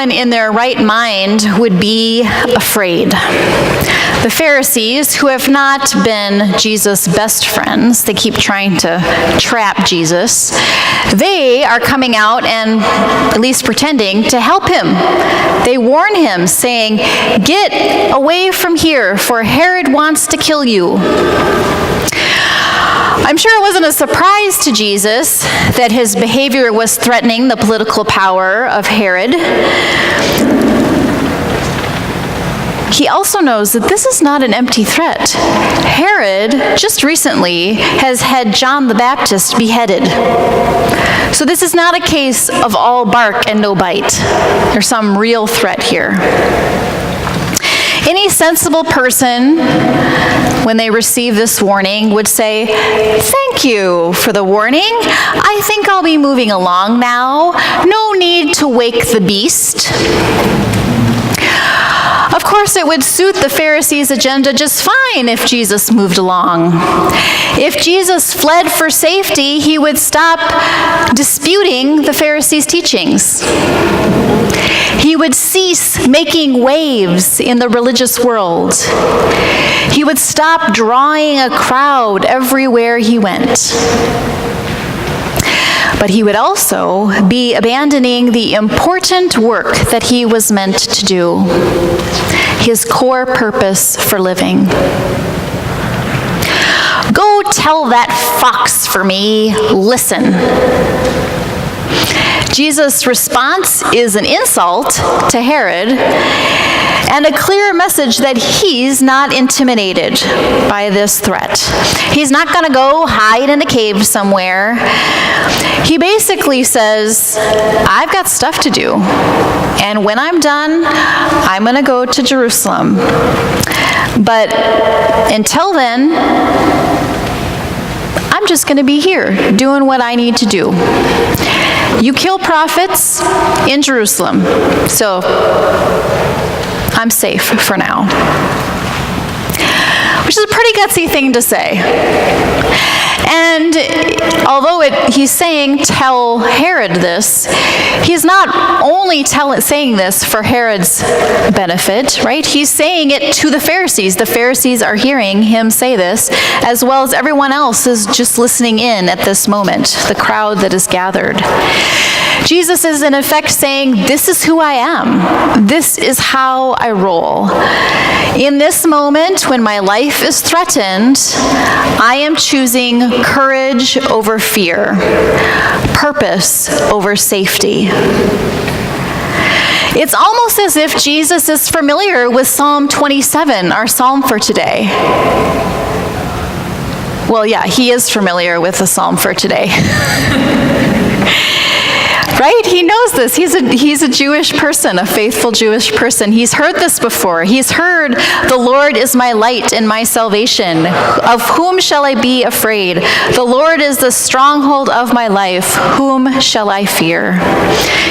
anyone in their right mind would be afraid. The Pharisees, who have not been Jesus' best friends, they keep trying to trap Jesus, they are coming out and at least pretending to help him. They warn him, saying, "Get away from here, for Herod wants to kill you." I'm sure it wasn't a surprise to Jesus that his behavior was threatening the political power of Herod. He also knows that this is not an empty threat. Herod, just recently, has had John the Baptist beheaded. So this is not a case of all bark and no bite. There's some real threat here. Any sensible person, when they receive this warning, would say, "Thank you for the warning. I think I'll be moving along now. No need to wake the beast." Of course, it would suit the Pharisees' agenda just fine if Jesus moved along. If Jesus fled for safety, he would stop disputing the Pharisees' teachings. He would cease making waves in the religious world. He would stop drawing a crowd everywhere he went. But he would also be abandoning the important work that he was meant to do, his core purpose for living. "Go tell that fox for me, listen." Jesus' response is an insult to Herod and a clear message that he's not intimidated by this threat. He's not going to go hide in a cave somewhere. He basically says, "I've got stuff to do, and when I'm done, I'm going to go to Jerusalem. But until then, I'm just going to be here doing what I need to do. You kill prophets in Jerusalem, so I'm safe for now." Which is a pretty gutsy thing to say. And although he's saying, "Tell Herod this," he's not only saying this for Herod's benefit, right? He's saying it to the Pharisees. The Pharisees are hearing him say this, as well as everyone else is just listening in at this moment, the crowd that is gathered. Jesus is in effect saying, "This is who I am. This is how I roll. In this moment, when my life is threatened, I am choosing courage over fear, purpose over safety." It's almost as if Jesus is familiar with Psalm 27, our psalm for today. Well, yeah, he is familiar with the psalm for today. Right? He knows this. He's a Jewish person, a faithful Jewish person. He's heard this before. He's heard, "The Lord is my light and my salvation. Of whom shall I be afraid? The Lord is the stronghold of my life. Whom shall I fear?"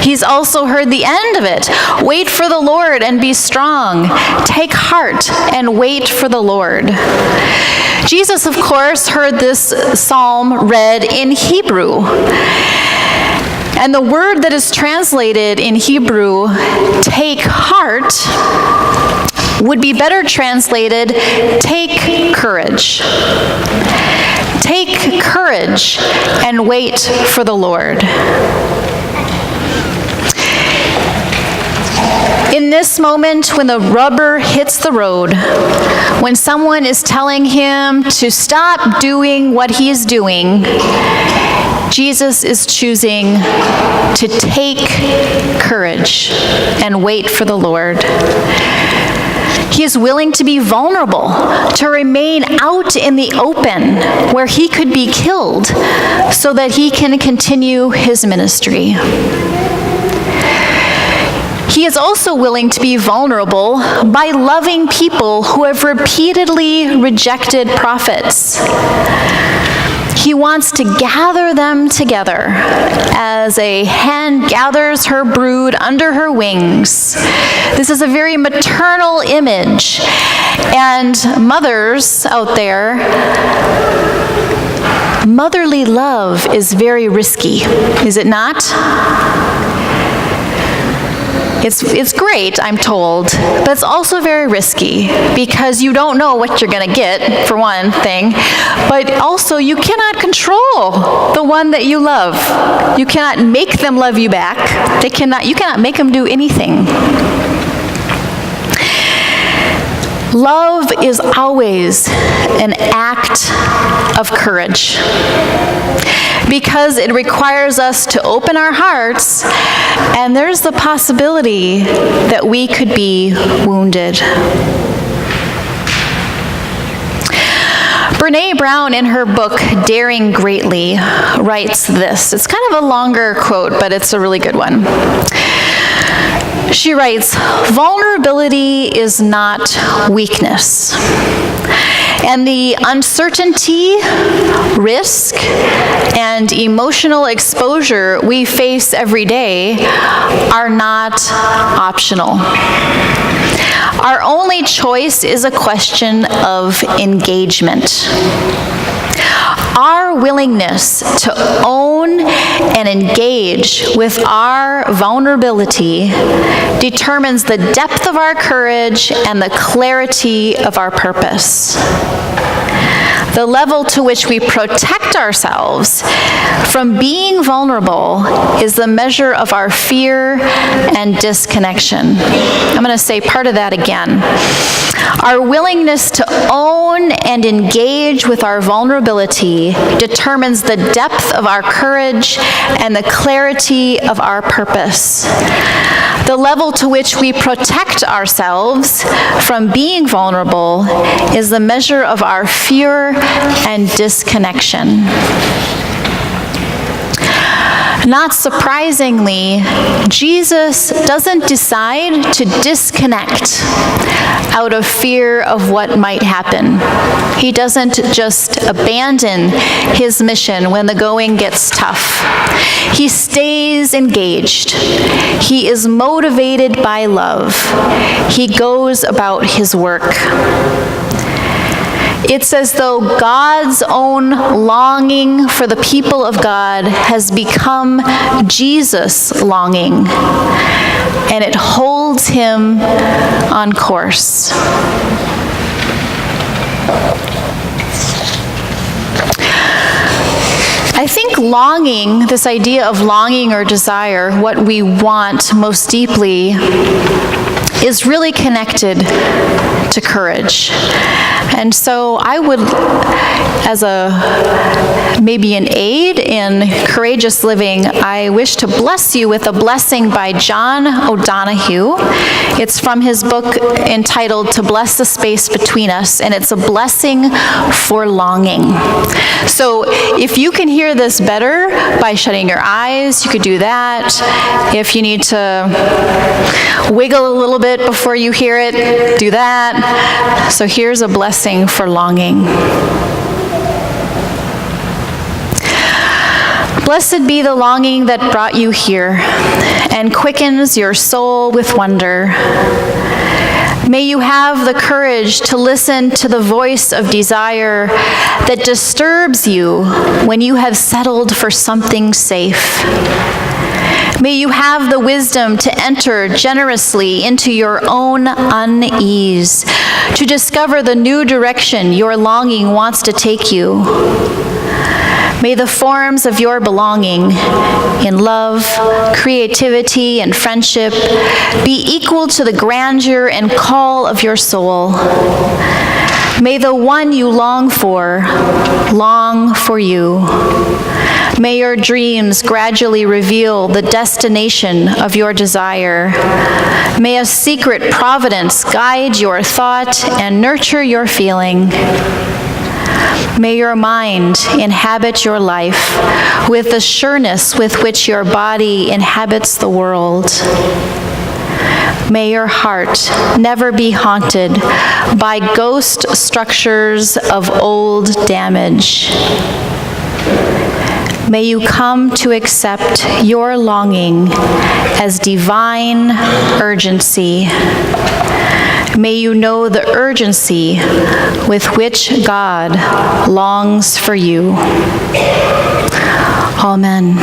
He's also heard the end of it. "Wait for the Lord and be strong. Take heart and wait for the Lord." Jesus, of course, heard this psalm read in Hebrew. And the word that is translated in Hebrew, "take heart," would be better translated, "take courage." Take courage and wait for the Lord. In this moment, when the rubber hits the road, when someone is telling him to stop doing what he's doing, Jesus is choosing to take courage and wait for the Lord. He is willing to be vulnerable, to remain out in the open where he could be killed so that he can continue his ministry. He is also willing to be vulnerable by loving people who have repeatedly rejected prophets. He wants to gather them together as a hen gathers her brood under her wings. This is a very maternal image. And mothers out there, motherly love is very risky, is it not? It's great, I'm told, but it's also very risky because you don't know what you're going to get, for one thing, but also you cannot control the one that you love. You cannot make them love you back. You cannot make them do anything. Love is always an act of courage because it requires us to open our hearts, and there's the possibility that we could be wounded. Brene Brown, in her book, Daring Greatly, writes this. It's kind of a longer quote, but it's a really good one. She writes, "Vulnerability is not weakness, and the uncertainty, risk, and emotional exposure we face every day are not optional. Our only choice is a question of engagement. Our willingness to own and engage with our vulnerability determines the depth of our courage and the clarity of our purpose. The level to which we protect ourselves from being vulnerable is the measure of our fear and disconnection." I'm going to say part of that again. Our willingness to own and engage with our vulnerability determines the depth of our courage and the clarity of our purpose. The level to which we protect ourselves from being vulnerable is the measure of our fear and disconnection. Not surprisingly, Jesus doesn't decide to disconnect out of fear of what might happen. He doesn't just abandon his mission when the going gets tough. He stays engaged. He is motivated by love. He goes about his work. It's as though God's own longing for the people of God has become Jesus' longing, and it holds him on course. I think longing, this idea of longing or desire, what we want most deeply, is really connected to courage. And so I would, as maybe an aid in courageous living, I wish to bless you with a blessing by John O'Donohue. It's from his book entitled To Bless the Space Between Us, and it's a blessing for longing. So if you can hear this better by shutting your eyes, you could do that. If you need to wiggle a little bit before you hear it, do that. So here's a blessing for longing. Blessed be the longing that brought you here and quickens your soul with wonder. May you have the courage to listen to the voice of desire that disturbs you when you have settled for something safe. May you have the wisdom to enter generously into your own unease, to discover the new direction your longing wants to take you. May the forms of your belonging in love, creativity, and friendship be equal to the grandeur and call of your soul. May the one you long for you. May your dreams gradually reveal the destination of your desire. May a secret providence guide your thought and nurture your feeling. May your mind inhabit your life with the sureness with which your body inhabits the world. May your heart never be haunted by ghost structures of old damage. May you come to accept your longing as divine urgency. May you know the urgency with which God longs for you. Amen.